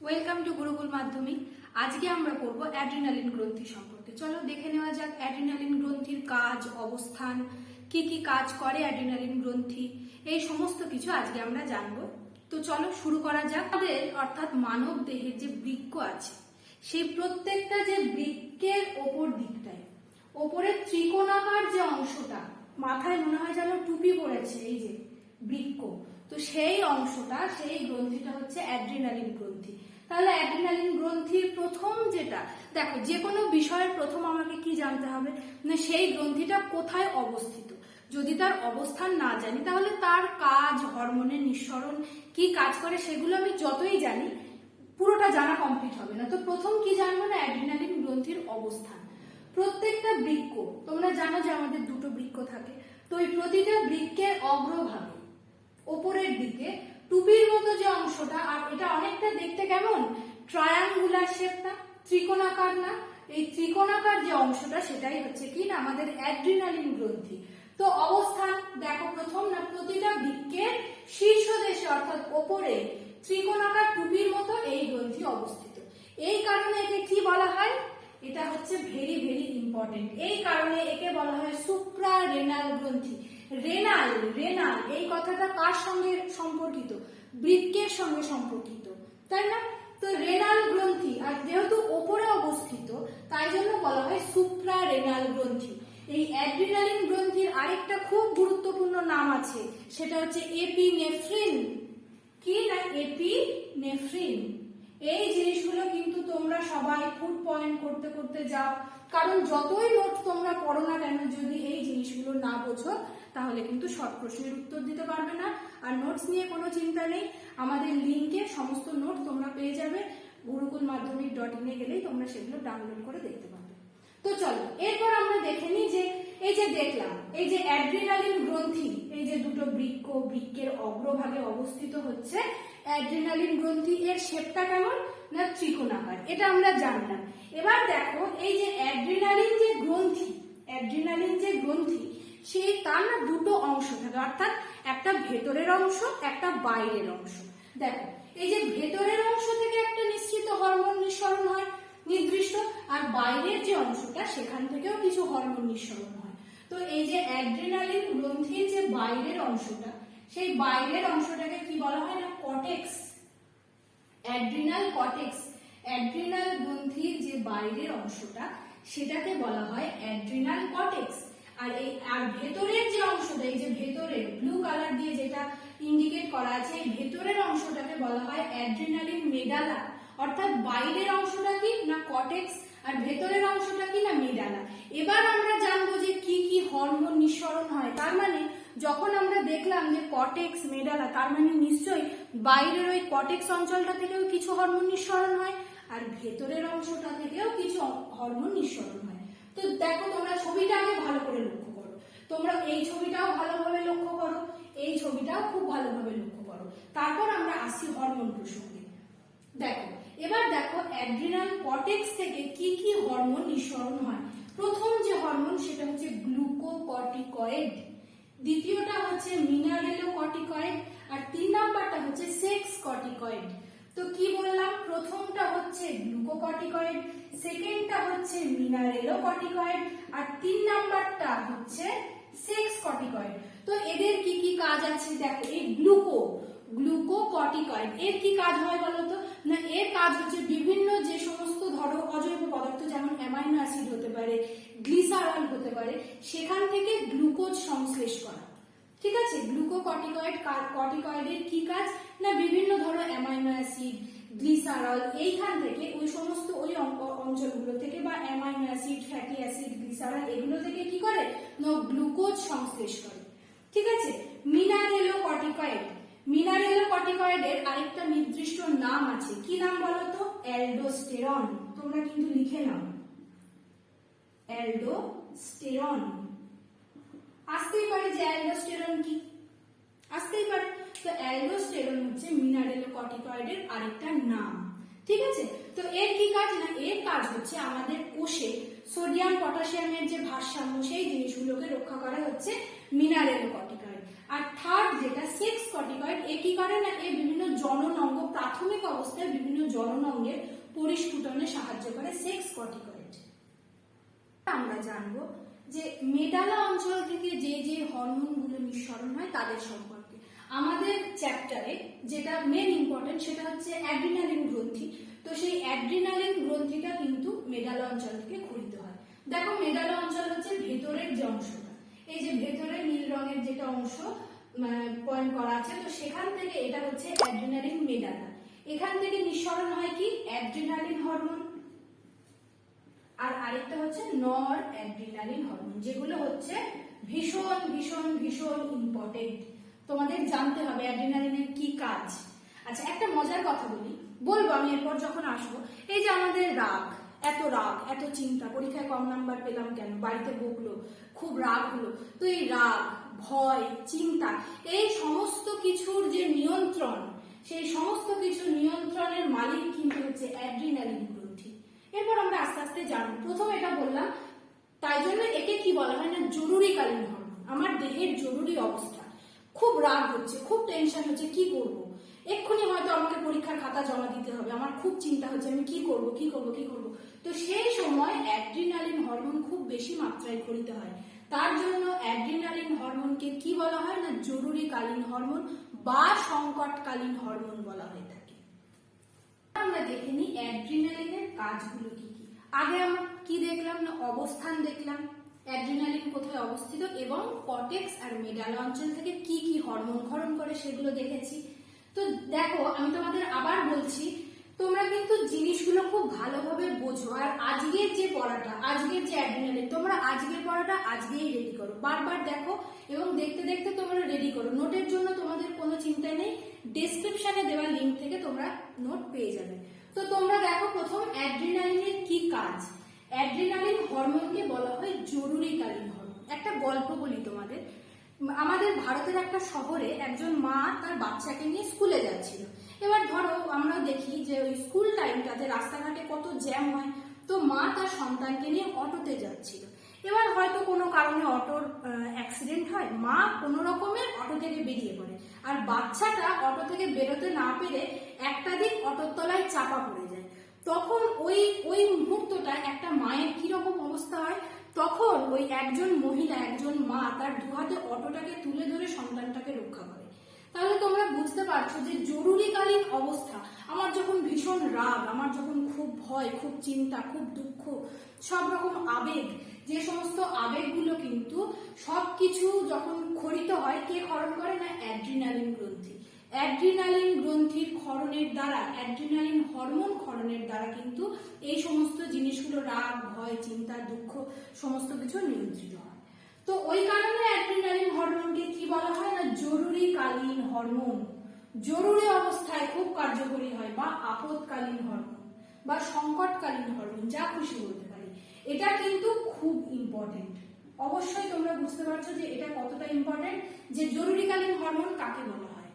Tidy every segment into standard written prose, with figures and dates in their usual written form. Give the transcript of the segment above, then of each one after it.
Welcome to Gurukul মাধ্যমিক। আজকে আমরা পড়বো অ্যাড্রিনালিন গ্রন্থি সম্পর্কে। চলো দেখে নেওয়া যাক অ্যাড্রিনালিন গ্রন্থির কাজ, অবস্থান, কি কি কাজ করে অ্যাড্রিনালিন গ্রন্থি, এই সমস্ত কিছু আজকে আমরা জানবো। তো চলো শুরু করা যাক। আমাদের অর্থাৎ মানব দেহের যে বৃক্ক আছে, সেই প্রত্যেকটা যে বৃক্কের ওপর দিকটায় ওপরের ত্রিকোণাকার যে অংশটা, মাথায় মনে হয় যেন টুপি পড়েছে, এই যে বৃক্ক, তো সেই অংশটা, সেই গ্রন্থিটা হচ্ছে অ্যাড্রিনালিন গ্রন্থি। তাহলে অ্যাড্রিনালিন গ্রন্থির প্রথম যেটা দেখো, যে কোনো বিষয়ের প্রথম আমাকে কি জানতে হবে না, সেই গ্রন্থিটা কোথায় অবস্থিত। যদি তার অবস্থান না জানি তাহলে তার কাজ, হরমোনের নিঃসরণ, কি কাজ করে সেগুলো আমি যতই জানি পুরোটা জানা কমপ্লিট হবে না। তো প্রথম কি জানবো না, অ্যাড্রিনালিন গ্রন্থির অবস্থান। প্রত্যেকটা বৃক্ক, তোমরা জানো যে আমাদের দুটো বৃক্ক থাকে, তো এই প্রতিটা বৃক্কের অগ্রভাগে ওপরের দিকে টুপির মতো যে অংশটা, আর এটা অনেকটা দেখতে কেমন ট্রায়াঙ্গুলার শেপটা, ত্রিকোণাকার না, এই ত্রিকোণাকার যে অংশটা সেটাই হচ্ছে কি না আমাদের অ্যাড্রিনালিন গ্রন্থি। তো অবস্থান দেখো, প্রথম না প্রতিটা বৃক্কের শীর্ষদেশে অর্থাৎ ওপরে ত্রিকোণাকার টুপির মতো এই গ্রন্থি অবস্থিত। এই কারণে একে কি বলা হয়, এটা হচ্ছে ভেরি ভেরি ইম্পর্টেন্ট, এই কারণে একে বলা হয় সুপ্রারেনাল গ্রন্থি। রেনাল, রেনাল এই কথাটা কার সঙ্গে সম্পর্কিত, বৃক্কের সঙ্গে সম্পর্কিত, তাই না? তো রেনাল গ্রন্থি, আর যেহেতু ওপরে অবস্থিত তাই জন্য বলা হয় সুপ্রারেনাল গ্রন্থি। এই অ্যাড্রিনালিন গ্রন্থির আরেকটা খুব গুরুত্বপূর্ণ নাম আছে, সেটা হচ্ছে এপিনেফ্রিন। কি না, এপিনেফ্রিন। এই জিনিসগুলো কিন্তু তোমরা সবাই ফুড পয়েন্ট করতে করতে যাও, কারণ যতই নোট তোমরা পড়ো না কেন, যদি এই জিনিসগুলো না বোঝো তাহলে কিন্তু শর্ট প্রশ্নের উত্তর দিতে পারবে না। আর নোটস নিয়ে কোনো চিন্তা নেই, আমাদের লিঙ্কে সমস্ত নোট তোমরা পেয়ে যাবে, গুরুকুল মাধ্যমিক.in এ গেলেই তোমরা সেগুলো ডাউনলোড করে দেখতে পাবে। তো চলো এরপর আমরা দেখে নিই যে এই যে দেখলাম, এই যে অ্যাড্রিনালিন গ্রন্থি, এই যে দুটো বৃক্ক, বৃক্কের অগ্রভাগে অবস্থিত হচ্ছে অ্যাড্রিনালিন গ্রন্থি। এর শেপটা কেমন না ত্রিকোণাকার, এটা আমরা জানলাম। এবার দেখো এই যে অ্যাড্রিনালিন যে গ্রন্থি, অ্যাড্রিনালিন যে গ্রন্থি, সেই তার না দুটো অংশ থাকে, অর্থাৎ একটা ভেতরের অংশ, একটা বাইরের অংশ। দেখো এই যে ভেতরের অংশ থেকে একটা নিশ্চিত হরমোন নিঃসরণ হয় নির্দিষ্ট, আর বাইরের যে অংশটা সেখান থেকেও কিছু হরমোন নিঃসরণ হয়। তো এই যে অ্যাড্রিনালিন গ্রন্থির যে বাইরের অংশটা, সেই বাইরের অংশটাকে কি বলা হয় না, কর্টেক্স, অ্যাড্রিনাল কর্টেক্স। অ্যাড্রিনাল গ্রন্থির যে বাইরের অংশটা সেটাকে বলা হয় অ্যাড্রিনাল কর্টেক্স। আর এই আর ভেতরের যে অংশটা, এই যে ভেতরের ব্লু কালার দিয়ে যেটা ইন্ডিকেট করা আছে, এই ভেতরের অংশটাকে বলা হয় অ্যাড্রিনালিন মেডালা। অর্থাৎ বাইরের অংশটা কি না কর্টেক্স, আর ভেতরের অংশটা কি না মেডালা। এবার আমরা জানবো যে কি কি হরমোন নিঃসরণ হয়। তার মানে যখন আমরা দেখলাম যে কর্টেক্স, মেডালা, তার মানে নিশ্চয়ই বাইরের ওই কর্টেক্স অঞ্চলটা থেকেও কিছু হরমোন নিঃসরণ হয়, আর ভেতরের অংশটা থেকেও কিছু হরমোন নিঃসরণ হয়। তো দেখো তোমরা ছবিটা আগে ভালো করে লক্ষ্য করো, তোমরা এই ছবিটাও ভালোভাবে লক্ষ্য করো, এই ছবিটাও খুব ভালোভাবে লক্ষ্য করো, তারপর আমরা আসি হরমোন প্রসঙ্গে। দেখো এবার দেখো অ্যাড্রিনাল কর্টেক্স থেকে কি কি হরমোন নিঃসরণ হয়। প্রথম যে হরমোন সেটা হচ্ছে গ্লুকোকর্টিকয়েড, দ্বিতীয়টা হচ্ছে মিনারেলোকর্টিকয়েড, আর 3 নাম্বারটা হচ্ছে সেক্স কর্টিকয়েড। তো কি বললাম, প্রথমটা হচ্ছে গ্লুকোকর্টিকয়েড, সেকেন্ডটা হচ্ছে মিনারেলোকর্টিকয়েড, আর 3 নাম্বারটা হচ্ছে সেক্স কর্টিকয়েড। তো এদের কি কি কাজ আছে দেখো, এই গ্লুকোকর্টিকয়েড এর কি কাজ হয় বলতো না, এর কাজ হচ্ছে বিভিন্ন যে সমস্ত ধরো অজৈব পদার্থ, যেমন অ্যামাইনো অ্যাসিড হতে পারে, গ্লিসারল হতে পারে, সেখান থেকে গ্লুকোজ সংশ্লেষ করা। ঠিক আছে, গ্লুকোকর্টিকয়েডের কি কাজ না, বিভিন্ন ধরো অ্যামাইনো অ্যাসিড, গ্লিসারল, এইখান থেকে ওই সমস্ত ওই অঞ্চলগুলো থেকে বা amino acid, fatty acid, glycerol এগুলো থেকে কি করে না গ্লুকোজ সংশ্লেষ করে। ঠিক আছে, মিনারেলোকর্টিকয়েড, মিনারেলোকর্টিকয়েডের আরেকটা নির্দিষ্ট নাম আছে, কি নাম বলতো, অ্যালডোস্টেরন। তোমরা কিন্তু লিখে নাও, অ্যালডোস্টেরন। আসতেই পারে যে অ্যালডোস্টেরন কি, আসতেই পারে। তো অ্যালডোস্টেরন হচ্ছে মিনারেলোকর্টিকয়েডের আরেকটা নাম। ঠিক আছে, তো এর কি কাজ না, এর কাজ হচ্ছে আমাদের কোষে সোডিয়াম পটাশিয়ামের যে ভারসাম্য, সেই জিনিসগুলোকে রক্ষা করা হচ্ছে মিনারেলোকর্টিকয়েড। আর থার্ড যেটা সেক্স কর্টিকয়েড, এ কি করে না, এ বিভিন্ন জনন অঙ্গ, প্রাথমিক অবস্থায় বিভিন্ন জনন অঙ্গের পরিস্ফুটনে সাহায্য করে সেক্স কর্টিকয়েড। আমরা জানবো যে মেডালা অঞ্চল থেকে যে যে হরমোনগুলো নিঃসরণ হয় তাদের সম্পর্কে। আমাদের চ্যাপ্টারে যেটা মেন ইম্পর্টেন্ট সেটা হচ্ছে অ্যাড্রিনালিন গ্রন্থি। তো সেই অ্যাড্রিনালিন গ্রন্থিটা কিন্তু মেডালা অঞ্চল থেকে ক্ষরিত হয়। দেখো মেডালা অঞ্চল হচ্ছে ভেতরের যে অংশটা, এই যে ভেতরে নীল রঙের যেটা অংশ পয়েন্ট করা আছে, তো সেখান থেকে এটা হচ্ছে অ্যাড্রিনালিন মেডালা। এখান থেকে নিঃসরণ হয় কি অ্যাড্রিনালিন হরমোন, আর আরেকটা হচ্ছে নর অ্যাড্রিনালিন হরমোন, যেগুলো হচ্ছে ভীষণ ভীষণ ভীষণ ইম্পর্টেন্ট। তোমাদের জানতে হবে অ্যাড্রিনালিনের কি কাজ। আচ্ছা, একটা মজার কথা বলবো আমি এরপর যখন আসবো। এই যে আমাদের রাগ, এত চিন্তা, পরীক্ষায় কম নাম্বার পেলাম কেন, বাড়িতে বকলো, খুব রাগ হলো, তো এই রাগ, ভয়, চিন্তা, এই সমস্ত কিছুর যে নিয়ন্ত্রণ, সেই সমস্ত কিছু নিয়ন্ত্রণের মালিক কিন্তু হচ্ছে অ্যাড্রিনালিন গ্রন্থি। এরপর আমরা আস্তে আস্তে জানবো। প্রথমে এটা বললাম, তাই জন্য একে কি বলা হয় না, জরুরিকালীন হরমোন। আমার দেহের জরুরি অবস্থা, খুব রাগ হচ্ছে, খুব টেনশন হচ্ছে, কি করব, এক্ষুনি হয়তো আমাকে পরীক্ষার খাতা জমা দিতে হবে, আমার খুব চিন্তা হচ্ছে, আমি কি করব। তো সেই সময় অ্যাড্রিনালিন হরমোন খুব বেশি মাত্রায় ক্ষরিত হয়। তার জন্য অ্যাড্রিনালিন হরমোনকে কি বলা হয় না, জরুরিকালীন হরমোন বা সংকটকালীন হরমোন বলা হয়ে থাকে। আমরা দেখে নিই অ্যাড্রিনালিনের কাজগুলো কি কি। আগে আমরা কি দেখলাম না, অবস্থান দেখলাম, অ্যাড্রিনালিন কোথায় অবস্থিত এবং কর্টেক্স আর মেডালা অঞ্চল থেকে কি কি হরমোন ক্ষরণ করে সেগুলো দেখেছি। তো দেখো, আমি তোমাদের আবার বলছি, তোমরা কিন্তু জিনিসগুলো খুব ভালোভাবে বোঝো। আর আজকের যে পড়াটা, আজকের যে অ্যাড্রিনালিন, তোমরা আজকের পড়াটা আজকেই রেডি করো, বারবার দেখো এবং দেখতে দেখতে তোমরা রেডি করো। নোটের জন্য তোমাদের কোনো চিন্তা নেই, ডেসক্রিপশনে দেওয়া লিঙ্ক থেকে তোমরা নোট পেয়ে যাবে। তো তোমরা দেখো, প্রথম অ্যাড্রিনালিনের কি কাজ। অ্যাড্রিনালিন হরমোনকে বলা হয় জরুরিকালীন হরমোন। একটা গল্প বলি তোমাদের। আমাদের ভারতের একটা শহরে একজন মা তার বাচ্চাকে নিয়ে স্কুলে যাচ্ছিল। এবার ধরো আমরা দেখি যে ওই স্কুল টাইমটাতে রাস্তাঘাটে কত জ্যাম হয়, তো মা তার সন্তানকে নিয়ে অটোতে যাচ্ছিল। এবার হয়তো কোনো কারণে অটোর অ্যাক্সিডেন্ট হয়, মা কোনো রকমের অটো থেকে বেরিয়ে পড়ে, আর বাচ্চাটা অটো থেকে বেরোতে না পেরে একটা দিক অটোর তলায় চাপা পড়ে যায়। তখন ওই মুহূর্তটা একটা মায়ের কিরকম অবস্থা হয়, তখন ওই একজন মহিলা, একজন মা তার দুহাতে অটোটাকে তুলে ধরে সন্তানটাকে রক্ষা করে। তাহলে তোমরা বুঝতে পারছো যে জরুরিকালীন অবস্থা, আমার যখন ভীষণ রাগ, আমার যখন খুব ভয়, খুব চিন্তা, খুব দুঃখ, সব রকম আবেগ, যে সমস্ত আবেগগুলো কিন্তু সবকিছু যখন ক্ষরিত হয়, কে ক্ষরণ করে না, অ্যাড্রিনালিন গ্রন্থি। অ্যাড্রিনালিন গ্রন্থির ক্ষরণের দ্বারা, অ্যাড্রিনালিন হরমোন ক্ষরণের দ্বারা কিন্তু এই সমস্ত জিনিসগুলো, রাগ, ভয়, চিন্তা, দুঃখ, সমস্ত কিছু নিয়ন্ত্রিত হয়। তো ওই কারণে অ্যাড্রিনালিন হরমোনকে কি বলা হয় না, জরুরিকালীন হরমোন। জরুরি অবস্থায় খুব কার্যকরী হয়, বা আপদকালীন হরমোন বা সংকটকালীন হরমোন, যা খুশি বলতে পারি। এটা কিন্তু খুব ইম্পর্টেন্ট। অবশ্যই তোমরা বুঝতে পারছো যে এটা কতটা ইম্পর্টেন্ট, যে জরুরিকালীন হরমোন কাকে বলা হয়,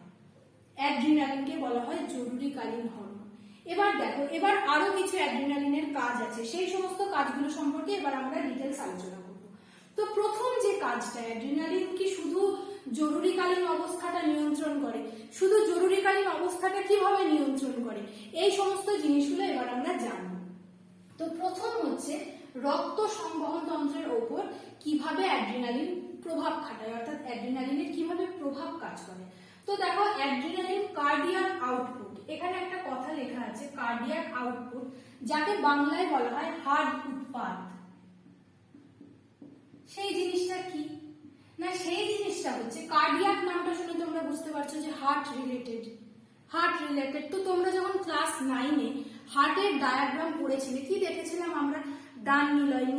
অ্যাড্রিনালিনকে বলা হয় জরুরিকালীন হরমোন। এবার দেখো, এবার আরো কিছু অ্যাড্রিনালিনের কাজ আছে, সেই সমস্ত কাজগুলো সম্পর্কে এবার আমরা ডিটেলস আলোচনা করব। তো প্রথম যে কাজটা, অ্যাড্রিনালিন কি শুধু জরুরিকালীন অবস্থাটা নিয়ন্ত্রণ করে, শুধু জরুরিকালীন অবস্থাটা কিভাবে নিয়ন্ত্রণ করে, এই সমস্ত জিনিসগুলো এবার আমরা জানব। তো প্রথম হচ্ছে রক্ত সংবহন তন্ত্রের ওপর কিভাবে অ্যাড্রিনালিন প্রভাব খাটায়, অর্থাৎ অ্যাড্রিনালিনের কিভাবে প্রভাব কাজ করে। তো দেখো, অ্যাড্রিনালিন কার্ডিয়াক আউটপুট, এখানে একটা কথা লেখা আছে কার্ডিয়াক আউটপুট, যাকে বাংলায় বলা হয় হার্ট উৎপাদ। সেই জিনিসটা কি না, সেই জিনিসটা হচ্ছে, কার্ডিয়াক নামটা শুনে তোমরা বুঝতে পারছো যে হার্ট রিলেটেড। তো তোমরা যখন ক্লাস 9-এ হার্টের ডায়াগ্রাম পড়েছিলে, কি দেখেছিলাম আমরা, ডান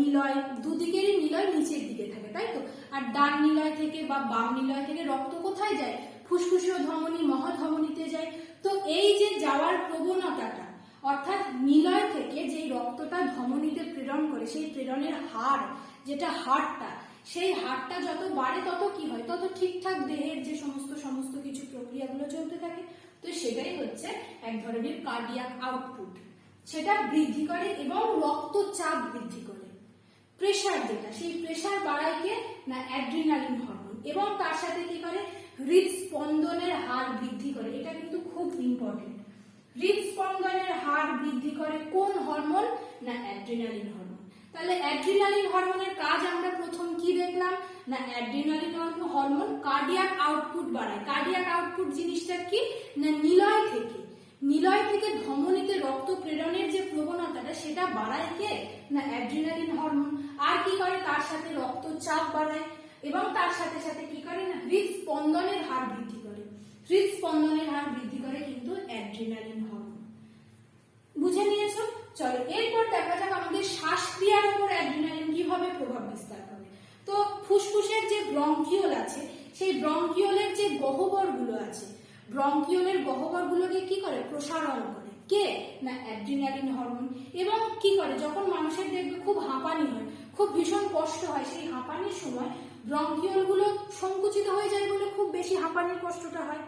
নিলয়, দুদিকেরই নিলয় নিচের দিকে থাকে, তাই তো। আর ডান নিলয় থেকে বা বাম নিলয় থেকে রক্ত কোথায় যায়, ফুসফুসীয় ধমনী, মহাধমনীতে যায়। তো এই যে যাওয়ার প্রবণতাটা, অর্থাৎ নিলয় থেকে যে রক্তটা ধমনীতে প্রেরণ করে, সেই প্রেরণের হার, যেটা হারটা, সেই হারটা যত বাড়ে তত কি হয়, তত ঠিকঠাক দেহের যে সমস্ত কিছু প্রক্রিয়াগুলো চলতে থাকে। তো সেটাই হচ্ছে এক ধরনের কার্ডিয়াক আউটপুট, সেটা বৃদ্ধি করে এবং রক্তচাপ বৃদ্ধি করে। প্রেসার যেটা, সেই প্রেসার বাড়ায় কে না, অ্যাড্রিনালিন হরমোন। এবং তার সাথে কি করে, হৃদস্পন্দনের হার বৃদ্ধি করে। এটা কিন্তু খুব ইম্পর্টেন্ট। হৃদস্পন্দনের হার বৃদ্ধি করে কোন হরমোন? না অ্যাড্রিনালিন হরমোন। তাহলে অ্যাড্রিনালিন হরমোনের কাজ আমরা প্রথম কি দেখলাম? না অ্যাড্রিনালিন হরমোন কার্ডিয়াক আউটপুট বাড়ায়। কার্ডিয়াক আউটপুট জিনিসটা কি? না নিলয় থেকে ধমনীতে রক্ত প্রেরণের যে প্রবণতাটা সেটা বাড়ায় কে? না অ্যাড্রিনালিন হরমোন। আর কি করে? তার সাথে রক্তচাপ বাড়ায় এবং তার সাথে সাথে কি করে? না হৃদস্পন্দনের হার বৃদ্ধি করে। হৃদস্পন্দনের হার বৃদ্ধি করে কিন্তু অ্যাড্রিনালিন হরমোন। বুঝে নিয়েছো? চলো এরপর দেখা যাক আমাদের শ্বাসক্রিয়ার উপর অ্যাড্রিনালিন কিভাবে প্রভাব বিস্তার করে। তো ফুসফুসের যে ব্রঙ্কিওল আছে সেই ব্রঙ্কিওলের যে গহ্বরগুলো আছে, ব্রঙ্কিওলের গহ্বরগুলোকে কি করে? প্রসারণ করে কে? না অ্যাড্রিনালিন হরমোন। এবং কি করে? যখন মানুষের দেখবে খুব হাঁপানি হয়, খুব ভীষণ কষ্ট হয়, সেই হাঁপানির সময় ব্রঙ্কিওলগুলো সংকুচিত হয়ে যায় বলে খুব বেশি হাঁপানির কষ্টটা হয়।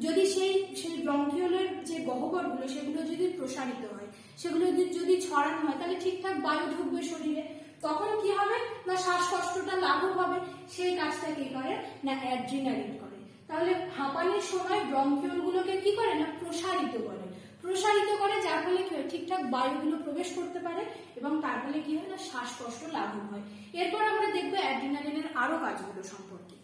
যদি সেই ব্রঙ্কিওলের যে গহ্বরগুলো সেগুলো যদি প্রসারিত হয়, সেগুলো যদি ছড়ানো হয়, তাহলে ঠিকঠাক বায়ু ঢুকবে শরীরে, তখন কি হবে? না শ্বাসকষ্টটা লাঘব হবে। সেই কাজটা কি করে? না অ্যাড্রিনালিন করে। তাহলে হাঁপানির সময় ব্রঙ্কিওলগুলোকে কি করে? না প্রসারিত করে, যার ফলে কি হয়? ঠিকঠাক বায়ুগুলো প্রবেশ করতে পারে এবং তার ফলে কি হয়? না শ্বাসকষ্ট লাঘব হয়। এরপর আমরা দেখবো অ্যাড্রিনালিনের আরো কাজগুলো সম্পর্কে।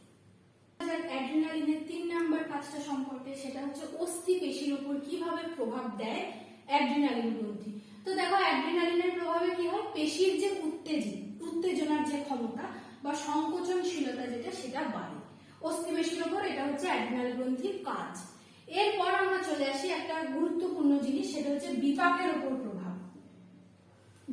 অ্যাড্রিনালিনের 3 নাম্বার কাজটা সম্পর্কে, সেটা হচ্ছে অস্থি পেশির উপর কিভাবে প্রভাব দেয় অ্যাড্রিনালিন গ্রন্থি। তো দেখো অ্যাড্রিনালিনের প্রভাবে কি হয়? পেশির যে উত্তেজনার যে ক্ষমতা বা সংকোচনশীলতা যেটা, সেটা বাড়ে অস্থি পেশির উপর। এটা হচ্ছে অ্যাড্রিনাল গ্রন্থির কাজ। এরপর আমরা চলে আসি একটা গুরুত্বপূর্ণ জিনিস, সেটা হচ্ছে বিপাকের উপর প্রভাব।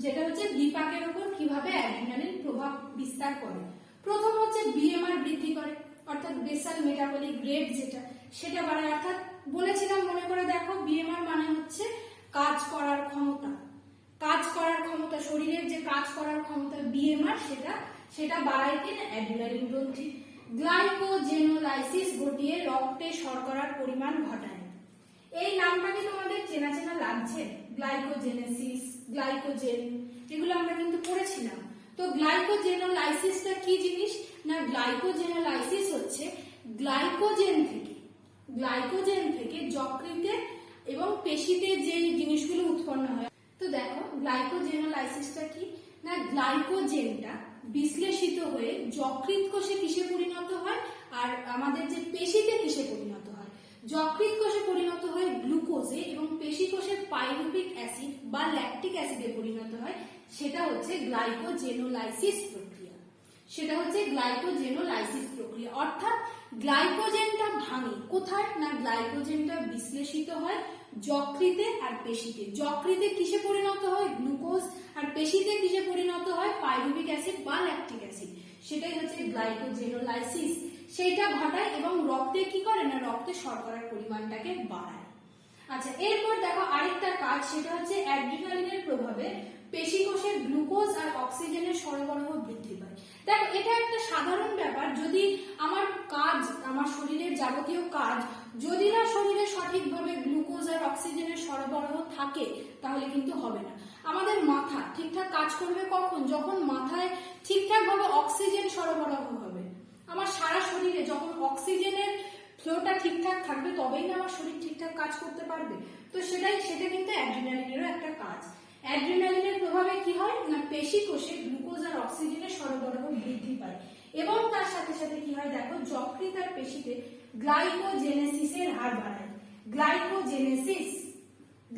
যেটা হচ্ছে বিপাকের উপর কিভাবে অ্যাড্রিনালিন প্রভাব বিস্তার করে। প্রথম হচ্ছে বিএমআর বৃদ্ধি করে, অর্থাৎ বেসাল মেটাবলিক রেট যেটা, সেটা বাড়ায়। অর্থাৎ বলেছিলাম, মনে করে দেখো, বিএমআর মানে হচ্ছে কাজ করার ক্ষমতা। শরীরের যে কাজ করার ক্ষমতা বিএমআর, সেটা বাড়ায় কিনা অ্যাড্রিনালিন গ্রন্থি। গ্লাইকোজেনোলাইসিস ঘটিয়ে রক্তে শর্করার পরিমাণ ঘটায়। এই নামটা কি তোমাদের চেনা চেনা লাগছে? গ্লাইকোজেনেসিস, গ্লাইকোজেন, এগুলো আমরা কিন্তু পড়েছিলাম। তো গ্লাইকোজেনোলাইসিসটা কি জিনিস? না গ্লাইকোজেনোলাইসিস হচ্ছে গ্লাইকোজেন থেকে যকৃতে এবং পেশিতে যে জিনিসগুলো উৎপন্ন হয়। তো দেখো গ্লাইকোজেনোলাইসিসটা কি? না গ্লাইকোজেনটা বিশ্লেষিত হয়ে যকৃৎ কোষে কিসে পরিণত হয়, আর আমাদের যে পেশিতে কিসে পরিণত হয়? যকৃৎ কোষে পরিণত হয় গ্লুকোজে এবং পেশি কোষে পাইরুভিক অ্যাসিড বা ল্যাকটিক অ্যাসিডে পরিণত হয়। সেটা হচ্ছে গ্লাইকোজেনোলাইসিস প্রক্রিয়া। অর্থাৎ গ্লাইকোজেনটা ভাঙে কোথায়? না গ্লাইকোজেনটা বিশ্লেষিত হয় যকৃতে আর পেশিতে। যকৃতে কিসে পরিণত হয়? গ্লুকোজ। আর পেশিতে কিসে পরিণত হয়? পাইরুভিক অ্যাসিড বা ল্যাকটিক অ্যাসিড। সেটাই হচ্ছে গ্লাইকোজেনোলাইসিস। সেইটা ঘটায় এবং রক্তে কি করে? না রক্তে শর্করার পরিমাণটাকে বাড়ায়। আচ্ছা, এরপর দেখো আরেকটা কাজ, সেটা হচ্ছে অ্যাড্রিনালিনের প্রভাবে পেশি কোষে গ্লুকোজ আর অক্সিজেনের সরবরাহ বৃদ্ধি পায়। দেখো এটা একটা সাধারণ ব্যাপার। যদি আমার শরীরের যাবতীয় কাজ যদি না শরীরে সঠিকভাবে গ্লুকোজ আর অক্সিজেনের সরবরাহ থাকে, তাহলে কিন্তু হবে না। আমাদের মাথা ঠিকঠাক কাজ করবে কখন? যখন মাথায় ঠিকঠাকভাবে অক্সিজেন সরবরাহ হবে। আমার সারা শরীরে যখন অক্সিজেনের ফ্লোটা ঠিকঠাক থাকবে, তবেই না আমার শরীর ঠিকঠাক কাজ করতে পারবে। তো সেটা কিন্তু অ্যাড্রিনালিনেরও একটা কাজ। অ্যাড্রিনালিনের প্রভাবে কি হয়? না পেশি কোষে গ্লুকোজ আর অক্সিজেনের সরবরাহ বৃদ্ধি পায় এবং তার সাথে সাথে কি হয়? দেখো যকৃৎ আর পেশিতে গ্লাইকোজেনেসিসের হার বাড়ায়।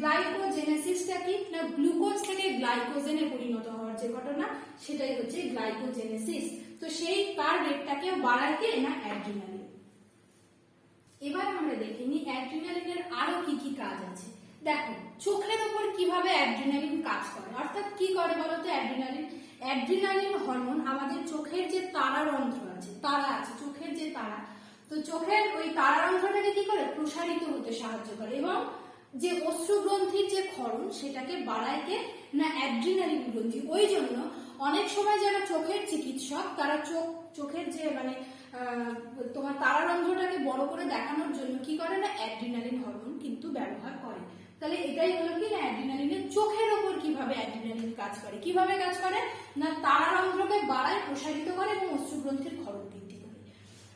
গ্লাইকোজেনেসিসটা কি? না গ্লুকোজ থেকে গ্লাইকোজেনে পরিণত হওয়ার যে ঘটনা, সেটাই হচ্ছে গ্লাইকোজেনেসিস। তো সেই তার রেটটাকে বাড়ায় কে? না অ্যাড্রিনালিন। এবার আমরা দেখে নিই অ্যাড্রিনালিনের আরো কি কি কাজ আছে। দেখো চোখের উপর কিভাবে অ্যাড্রিনালিন কাজ করে। অর্থাৎ কি করে বলতো অ্যাড্রিনালিন হরমোন আমাদের চোখের যে তারারন্ধ্র আছে, চোখের যে তারা, তো চোখের ওই তারারন্ধ্রটাকে কি করে? প্রসারিত হতে সাহায্য করে এবং যে অশ্রুগ্রন্থির যে ক্ষরণ, সেটাকে বাড়ায় কে? না অ্যাড্রিনালিন গ্রন্থি। ওই জন্য অনেক সময় যারা চোখের চিকিৎসক, তারা চোখের যে তোমার তারারন্ধ্রটাকে বড় করে দেখানোর জন্য কি করে? না অ্যাড্রিনালিন হরমোন কিন্তু ব্যবহার করে। তাহলে এটাই হলো কি? না অ্যাড্রিনালিনের চোখের ওপর কিভাবে অ্যাড্রিনালিন কাজ করে। কিভাবে কাজ করে? না তারারন্ধ্রকে বাড়ায়, প্রসারিত করে এবং অশ্রুগ্রন্থির ক্ষরণ বৃদ্ধি করে।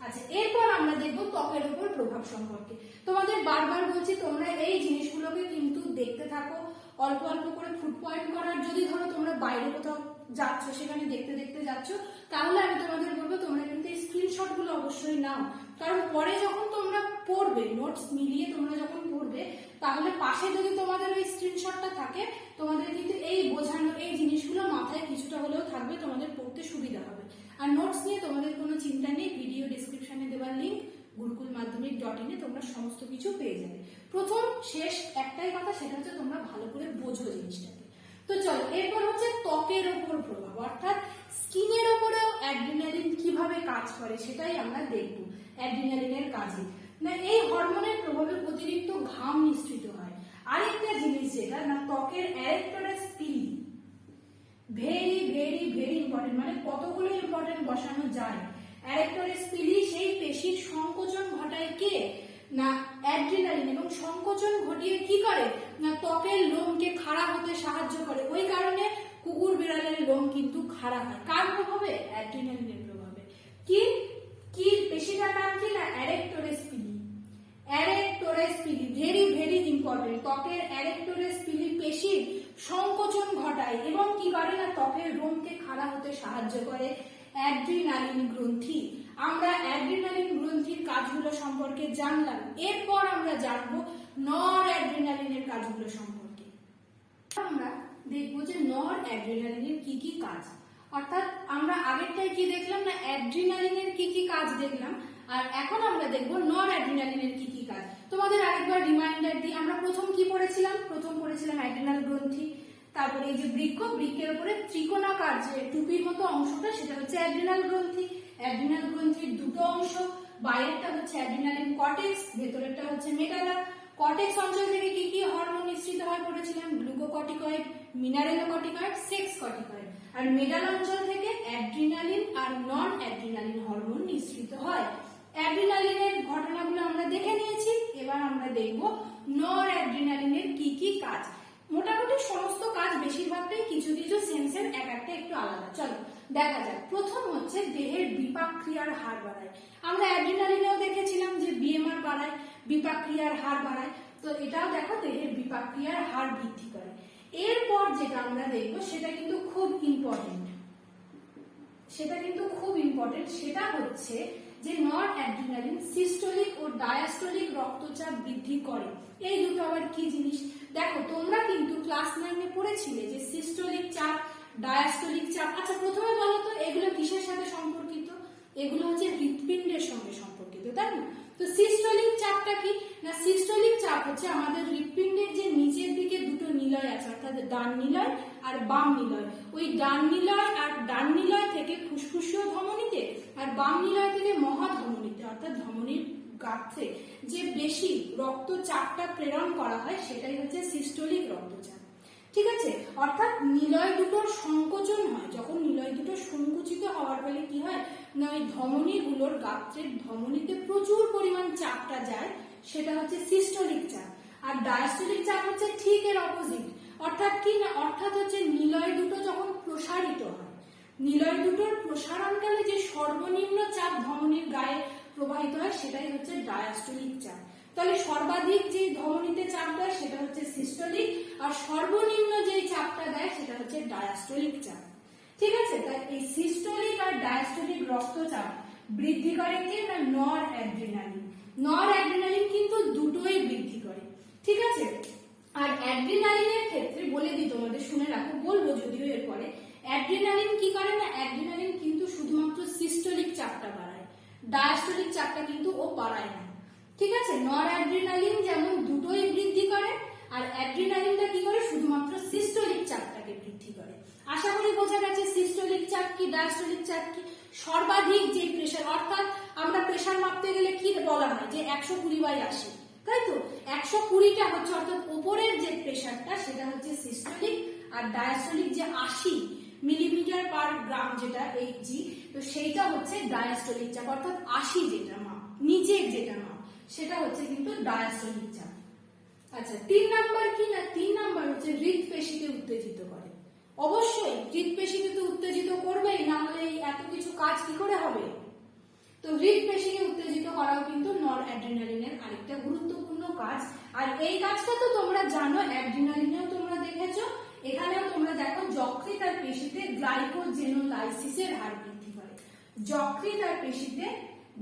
আচ্ছা, এরপর আমরা দেখব ত্বকের উপর প্রভাব সম্পর্কে। তোমাদের বারবার বলছি তোমরা এই জিনিসগুলোকে কিন্তু দেখতে থাকো, অল্প অল্প করে ফুড পয়েন্ট করার। যদি ধরো তোমরা বাইরে কোথাও যাচ্ছ, সেখানে দেখতে দেখতে যাচ্ছ, তাহলে আমি তোমাদের বলবো তোমরা কিন্তু এই স্ক্রিনশট গুলো অবশ্যই নাও, কারণ পরে যখন তোমরা পড়বে, নোটস মিলিয়ে তোমরা যখন পড়বে, তাহলে পাশে যদি তোমাদের ওই স্ক্রিনশটটা থাকে, তোমাদের কিন্তু এই বোঝানো এই জিনিসগুলো মাথায় কিছুটা হলেও থাকবে, তোমাদের পড়তে সুবিধা হবে। আর নোটস নিয়ে তোমাদের কোনো চিন্তা নেই, ভিডিও ডেসক্রিপশনে দেওয়ার লিঙ্ক gurukulmadhyamik.in এ তোমরা সমস্ত কিছু পেয়ে যাবে। প্রথম শেষ একটাই কথা, সেটা হচ্ছে তোমরা ভালো করে বোঝো জিনিসটাকে। তো চলো, এরপর হচ্ছে ত্বকের ওপর প্রভাব, অর্থাৎ স্কিনের ওপরেও অ্যাড্রিনালিন কিভাবে কাজ করে সেটাই আমরা দেখব। অ্যাড্রিনালিনের কাজে না, এই হরমোনের প্রভাবে অতিরিক্ত ঘাম নিঃসৃত হয়। আরেকটা জিনিস যেটা না, ত্বকের অ্যারেক্টরেস পিলি, ভেরি ভেরি ভেরি ইম্পর্টেন্ট, মানে কতগুলো ইম্পর্টেন্ট বসানো যায়। অ্যারেক্টরেস পিলি সেই পেশির সংকোচন ঘটায় কে না, অ্যাড্রিনালিন, এবং সংকোচন ঘটিয়ে কি করে না, ত্বকের লোমকে খাড়া হতে সাহায্য করে। ওই কারণে কুকুর বিড়ালের লোম কিন্তু খাড়া হয়, কার প্রভাবে? অ্যাড্রিনালিনের প্রভাবে। কি কি পেশিটার নাম কি না, অ্যারেক্টরেস পিলি। অ্যারেক্টরেস পিলি ভেরি ভেরি ইম্পর্টেন্ট। ত্বকের অ্যারেক্টরেস পিলি পেশির সংকোচন ঘটায় এবং কি করে না, ত্বকের লোমকে খাড়া হতে সাহায্য করে অ্যাড্রিনালিন গ্রন্থি। আমরা অ্যাড্রিনালিন গ্রন্থির কাজগুলো সম্পর্কে জানলাম। এরপর আমরা জানবো নর অ্যাড্রিনালিনের কাজগুলো সম্পর্কে। আমরা দেখবো যে নর অ্যাড্রিনালিনের কি কি কাজ, অর্থাৎ আমরা আগেরটাই কি দেখলাম না, অ্যাড্রিনালিনের কি কি কাজ দেখলাম, আর এখন আমরা দেখবো নর অ্যাড্রিনালিনের কি কি কাজ। তোমাদের আরেকবার রিমাইন্ডার দিই, আমরা প্রথম কি পড়েছিলাম? প্রথম পড়েছিলাম অ্যাড্রিনাল গ্রন্থি, তারপরে এই যে বৃক্ক, বৃক্কের উপরে ত্রিকোণাকার যে টুপির মতো অংশটা, সেটা হচ্ছে অ্যাড্রিনাল গ্রন্থি। অ্যাড্রিনাল গ্রন্থির দুটো অংশ, বাইরেরটা হচ্ছে অ্যাড্রিনালিন কর্টেক্স, ভেতরেরটা হচ্ছে মেডালা। কর্টেক্স অঞ্চল থেকে কি কি হরমোন নিঃসৃত হয় পড়েছিলাম? Glucocorticoid, mineralocorticoid, sex corticoid. আর মেডাল অঞ্চল থেকে অ্যাড্রিনালিন আর নন অ্যাড্রিনালিন হরমোন নিঃসৃত হয়। অ্যাড্রিনালিনের ঘটনাগুলো আমরা দেখে নিয়েছি, এবার আমরা দেখব নর অ্যাড্রিনালিনের কি কি কাজ। মোটামুটি সমস্ত কাজ, বেশিরভাগটাই, কিছু কিছু সেন্সের এক একটা একটু আলাদা। চলো দেখা যাক। প্রথম হচ্ছে দেহের বিপাক ক্রিয়ার হার বাড়ায়। আমরা অ্যাড্রিনালিনেও দেখেছিলাম যে বিএমআর বাড়ায়, বিপাক ক্রিয়ার হার বাড়ায়, তো এটাও দেখো দেহের বিপাক ক্রিয়ার হার বৃদ্ধি করে। এরপর যেটা আমরা দেখবো সেটা কিন্তু খুব ইম্পর্টেন্ট, সেটা হচ্ছে যে নর অ্যাড্রিনালিন সিস্টোলিক ও ডায়াস্টোলিক রক্তচাপ বৃদ্ধি করে। এই দুটো আবার কি জিনিস দেখো, তোমরা কিন্তু ক্লাস 9 পড়েছিলে যে সিস্টোলিক চাপ, ডায়াস্টোলিক চাপ। আচ্ছা, প্রথমে বলো তো এগুলো কিসের সাথে সম্পর্কিত? এগুলো হচ্ছে হৃৎপিণ্ডের সঙ্গে সম্পর্কিত, তাই না? তো সিস্টোলিক চাপটা কি না, সিস্টোলিক চাপ হচ্ছে আমাদের হৃৎপিণ্ডের যে নিচের দিকে দুটো নিলয় আছে, অর্থাৎ ডান নিলয় আর বাম নিলয়। ওই ডান নিলয় আর ডান নিলয় থেকে ফুসফুসীয় ধমনীতে, আর বাম নিলয় থেকে মহাধমনীতে, অর্থাৎ ধমনীর গাত্রে যে বেশি রক্তচাপটা প্রেরণ করা হয়, সেটাই হচ্ছে সিস্টোলিক রক্তচাপ। ঠিক আছে, অর্থাৎ নিলয় দুটোর সংকোচন হয়। যখন নিলয় দুটো সংকুচিত হওয়ার ফলে কি হয় না, ওই ধমনীগুলোর গাত্রের ধমনীতে প্রচুর পরিমাণ চাপটা যায়, সেটা হচ্ছে সিস্টোলিক চাপ। আর ডায়াস্টোলিক চাপ হচ্ছে ঠিক এর অপোজিট, অর্থাৎ কি না, অর্থাৎ হচ্ছে নিলয় দুটো যখন প্রসারিত হয়, নিলয় দুটোর প্রসারণকালে যে সর্বনিম্ন চাপ ধমনীর গায়ে প্রবাহিত হয়, সেটাই হচ্ছে ডায়াস্টোলিক চাপ। তাহলে সর্বাধিক যে ধমনীতে চাপ দেয় সেটা হচ্ছে সিস্টোলিক, আর সর্বনিম্ন যে চাপটা দেয় সেটা হচ্ছে ডায়াস্টোলিক চাপ। ঠিক আছে, তাই এই সিস্টোলিক আর ডায়াস্টোলিক রক্তচাপ বৃদ্ধি করে কি না, নর অ্যাড্রিনালিন। নর অ্যাড্রিনালিন কিন্তু দুটোই বৃদ্ধি করে। ঠিক আছে, আর অ্যাড্রিনালিনের ক্ষেত্রে বলে দিই তোমাদের, শুনে রাখো, বলবো যদিও এরপরে। অ্যাড্রিনালিন কি করে না, অ্যাড্রিনালিন কিন্তু শুধুমাত্র সিস্টোলিক চাপটা বাড়ায়, ডায়াস্টোলিক চাপটা কিন্তু ও বাড়ায় না। ঠিক আছে, নর অ্যাড্রিনালিন যেমন দুটোই বৃদ্ধি করে, আর অ্যাড্রিনালিনটা কি করে, শুধুমাত্র সিস্টোলিক চাপটাকে বৃদ্ধি করে। আশা করি বোঝা গেছে সিস্টোলিক চাপ কি, ডায়াস্টোলিক চাপ কি। সর্বাধিক যে প্রেসার, অর্থাৎ আমরা প্রেসার মাপতে গেলে কি বলা হয় যে 120/80, তাই তো 120টা হচ্ছে, অর্থাৎ উপরের যে প্রেসারটা সেটা হচ্ছে সিস্টোলিক, আর ডায়াস্টোলিক যে 80 মিলিমিটার পার গ্রাম যেটা Hg, তো সেইটা হচ্ছে ডায়াস্টোলিক চাপ, অর্থাৎ 80 যেটা মাপ, নিচের যেটা মাপ, সেটা হচ্ছে কিন্তু ডায়াস্টোলিক চাপ। আচ্ছা, 3 নাম্বার কি না, 3 নাম্বার হচ্ছে হৃদপেশিকে উত্তেজিত করে। অবশ্যই হৃদপেশিকে তো উত্তেজিত করবেই, না হলে এত কিছু কাজ কি করে হবে? তো হৃদপেশিকে উত্তেজিত করাও কিন্তু নর অ্যাড্রিনালিনের আরেকটা গুরুত্বপূর্ণ কাজ। আর এই কাজটা তো তোমরা জানো, অ্যাড্রিনালিনেও তোমরা দেখেছো, এখানেও তোমরা দেখো যকৃৎ আর পেশিতে গ্লাইকোজেনোলাইসিসের হার বৃদ্ধি করে। যকৃৎ আর পেশিতে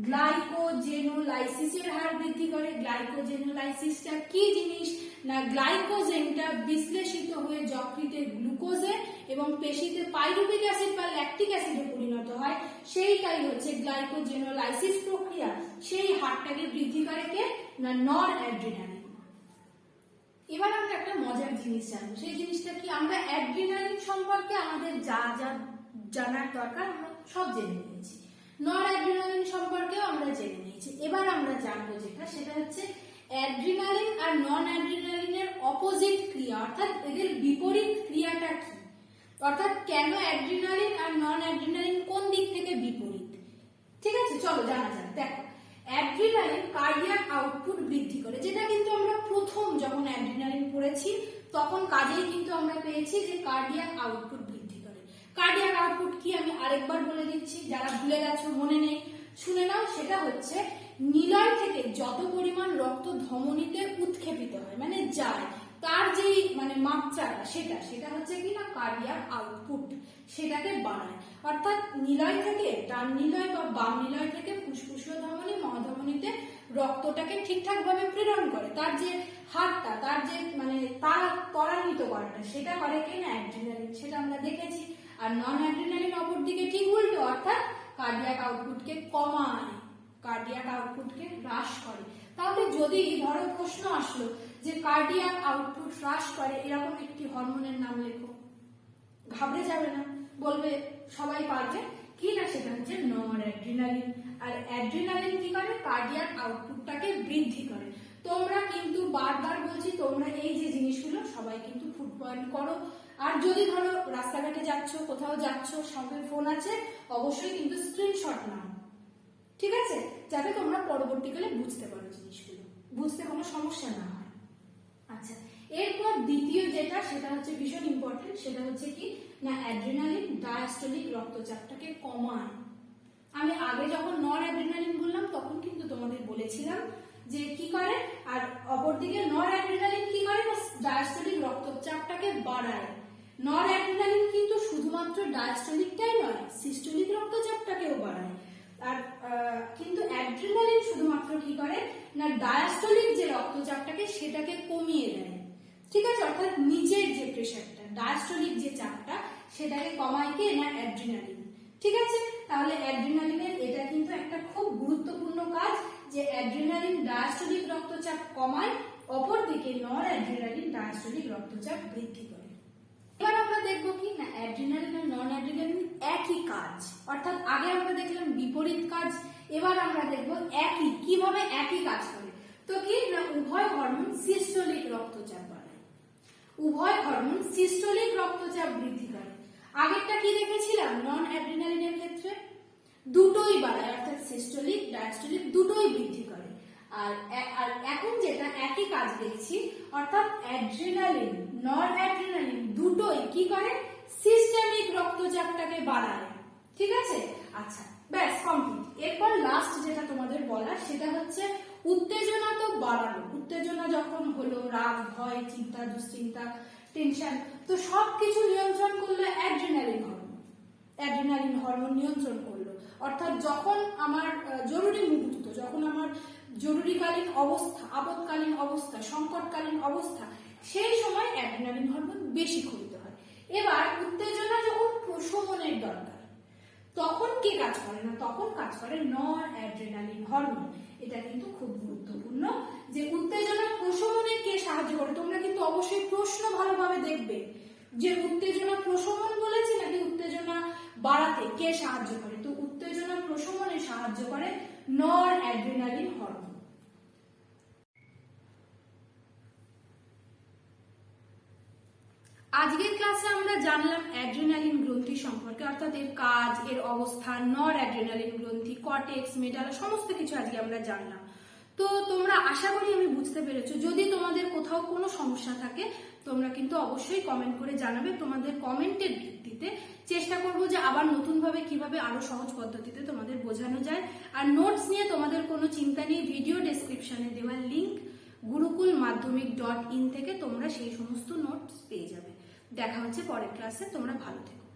গ্লাইকোজেনোলাইসিসের হার বৃদ্ধি করে। গ্লাইকোজেনোলাইসিসটা কি জিনিস না, গ্লাইকোজেনটা বিশ্লেষিত হয়ে যকৃতে গ্লুকোজে এবং পেশিতে পাইরুভিক অ্যাসিড বা ল্যাকটিক অ্যাসিডে পরিণত হয়, সেইটাই হচ্ছে গ্লাইকোজেনোলাইসিস প্রক্রিয়া। সেই হারটাকে বৃদ্ধি করে কে না নর অ্যাড্রিনালিন। এবার আমরা একটা মজার জিনিস জানবো, সেই জিনিসটা কি, আমরা অ্যাড্রিনালিন সম্পর্কে আমাদের যা যা জানার দরকার আমরা সব জেনে নিয়েছি, নর অ্যাড্রিনালিন সম্পর্কেও আমরা জেনে নিয়েছি। এবার আমরা জানবো যেটা, সেটা হচ্ছে অ্যাড্রিনালিন আর নন অ্যাড্রিনালিনের অপোজিট ক্রিয়া, অর্থাৎ এদের বিপরীত ক্রিয়াটা কি, অর্থাৎ কেন অ্যাড্রিনালিন আর নন অ্যাড্রিনালিন কোন দিক থেকে বিপরীত। ঠিক আছে, চলো জানা যাক। দেখো, অ্যাড্রিনালিন কার্ডিয়াক আউটপুট বৃদ্ধি করে, যেটা কিন্তু আমরা প্রথম যখন অ্যাড্রিনালিন পড়েছি তখন কাজেই কিন্তু আমরা পেয়েছি যে কার্ডিয়াক আউটপুট বৃদ্ধি করে। কার্ডিয়াক আউটপুট কি আমি আরেকবার বলে দিচ্ছি, যারা ভুলে গেছো মনে নেই শুনে নাও। সেটা হচ্ছে নিলয় থেকে যত পরিমাণ রক্ত ধমনীতে উৎক্ষেপিত হয়, মানে যায়, তার যেই মানে মাত্রাটা সেটা হচ্ছে কি না কার্ডিয়াক আউটপুট, সেটাকে বাড়ায়। অর্থাৎ নিলয় থেকে, ডান নিলয় বা বাম নিলয় থেকে ফুসফুসীয় ধমনী মহাধমনীতে রক্তটাকে ঠিকঠাক ভাবে প্রেরণ করে, তার যে হারটা, তার যে মানে তার ত্বরান্বিত করাটা, সেটা করে কে না অ্যাড্রিনালিন, সেটা আমরা দেখেছি। আর নন অ্যাড্রিনালিন অপরদিকে ঠিক উল্টো, অর্থাৎ কার্ডিয়াক আউটপুটকে কমায়, কার্ডিয়াক আউটপুটকে হ্রাস করে। তাহলে যদি ধরো প্রশ্ন আসলো যে কার্ডিয়াক আউটপুট হ্রাস করে এরকম একটি হরমোনের নাম লেখো, ঘাবড়ে যাবে না, বলবে সবাই পারবে কি না, সেটা হচ্ছে নর অ্যাড্রিনালিন। আর অ্যাড্রিনালিন কি করে, কার্ডিয়াক আউটপুটটাকে বৃদ্ধি করে। তোমরা কিন্তু বারবার বলছি, তোমরা এই যে জিনিসগুলো সবাই কিন্তু ফুড পয়েন্ট করো। আর যদি ধরো রাস্তাঘাটে যাচ্ছ, কোথাও যাচ্ছ, সঙ্গে ফোন আছে, অবশ্যই কিন্তু স্ক্রিনশট নাও, ঠিক আছে, যাতে তোমরা পরবর্তীকালে বুঝতে পারো জিনিসগুলো, বুঝতে কোনো সমস্যা না হয়। আচ্ছা, এরপর দ্বিতীয় যেটা, সেটা হচ্ছে ভীষণ ইম্পর্টেন্ট, সেটা হচ্ছে কি না অ্যাড্রিনালিন ডায়াস্টোলিক রক্তচাপটাকে কমায়। আমি আগে যখন নর অ্যাড্রিনালিন বললাম তখন কিন্তু তোমাদের বলেছিলাম যে কি করে, আর অপরদিকে নর অ্যাড্রিনালিন কি করে না ডায়াস্টোলিক রক্তচাপটাকে বাড়ায়। নর অ্যাড্রিনালিন কিন্তু শুধুমাত্র ডায়াস্টোলিকটাই নয়, সিস্টোলিক রক্তচাপটাকেও বাড়ায়। আর কিন্তু অ্যাড্রিনালিন শুধুমাত্র কি করে না ডায়াস্টোলিক যে রক্তচাপটাকে সেটাকে কমিয়ে দেয়। ঠিক আছে, অর্থাৎ নিচের যে প্রেসারটা, ডায়াস্টোলিক যে চাপটা, সেটাকে কমায় কে না অ্যাড্রিনালিন। ঠিক আছে, তাহলে অ্যাড্রিনালিনের এটা কিন্তু একটা খুব গুরুত্বপূর্ণ কাজ, যে অ্যাড্রিনালিন ডায়াস্টোলিক রক্তচাপ কমায়, অপরদিকে নর অ্যাড্রিনালিন ডায়াস্টোলিক রক্তচাপ বৃদ্ধি করে। এবার আমরা দেখবো কি না অ্যাড্রিনালিন আর নন অ্যাড্রিনালিন একই কাজ, অর্থাৎ আগে আমরা দেখলাম বিপরীত কাজ, এবার আমরা দেখবো একই, কিভাবে একই কাজ করে। তো কি না উভয় হরমোন সিস্টোলিক রক্তচাপ বাড়ায়, উভয় হরমোন সিস্টোলিক রক্তচাপ বৃদ্ধি করে। আগেরটা কি দেখেছিলাম, নন অ্যাড্রিনালিনের ক্ষেত্রে দুটোই বাড়ায়, অর্থাৎ সিস্টোলিক ডায়াস্টোলিক দুটোই বৃদ্ধি করে। আর এখন যেটা একই কাজ দেখছি, অর্থাৎ অ্যাড্রিনালিন নর অ্যাড্রিনালিন দুটোই কি করে, সিস্টেমিক রক্তচাপটাকে বাড়ায়। ঠিক আছে, আচ্ছা ব্যাস কমপ্লিট। এরপর লাস্ট যেটা তোমাদের বলার, সেটা হচ্ছে উত্তেজনা তো বাড়ানো, উত্তেজনা যখন হলো, রাগ, ভয়, চিন্তা, দুশ্চিন্তা, টেনশন, তো সবকিছু নিয়ন্ত্রণ করলো অ্যাড্রিনালিন হরমোন। অ্যাড্রিনালিন হরমোন নিয়ন্ত্রণ করলো, অর্থাৎ যখন আমার জরুরি মুহূর্ত, যখন আমার জরুরিকালীন অবস্থা, আপদকালীন অবস্থা, সংকটকালীন অবস্থা, সেই সময় অ্যাড্রিনালিন হরমোন বেশি ক্ষরিত হয়। এবার উত্তেজনা যখন প্রশমনের দরকার, তখন কে কাজ করে না, তখন কাজ করে নর অ্যাড্রিনালিন হরমোন। এটা কিন্তু খুব গুরুত্বপূর্ণ যে উত্তেজনা প্রশমনে কে সাহায্য করে। তোমরা কিন্তু অবশ্যই প্রশ্ন ভালোভাবে দেখবে যে উত্তেজনা প্রশমন বলেছে নাকি উত্তেজনা বাড়াতে কে সাহায্য করে। তো উত্তেজনা প্রশমনে সাহায্য করে নর অ্যাড্রিনালিন হরমোন। আজকের ক্লাসে আমরা জানলাম অ্যাড্রিনালিন গ্রন্থি সম্পর্কে, অর্থাৎ এর কাজ, এর অবস্থান, নর অ্যাড্রিনালিন গ্রন্থি, কর্টেক্স, মেডালা, সমস্ত কিছু আজকে আমরা জানলাম। তো তো তোমরা আশা করি আমি বুঝতে পেরেছো। যদি তোমাদের কোথাও কোনো সমস্যা থাকে তোমরা কিন্তু অবশ্যই কমেন্ট করে জানাবে। তোমাদের কমেন্টের ভিত্তিতে চেষ্টা করবো যে আবার নতুনভাবে কিভাবে আরো সহজ পদ্ধতিতে তোমাদের বোঝানো যায়। আর নোটস নিয়ে তোমাদের কোনো চিন্তা নেই, ভিডিও ডেসক্রিপশনে দেওয়া লিঙ্ক gurukulmadhyamik.in থেকে তোমরা সেই সমস্ত নোটস পেয়ে যাবে। দেখা হচ্ছে পরের ক্লাসে, তোমরা ভালো থেকো।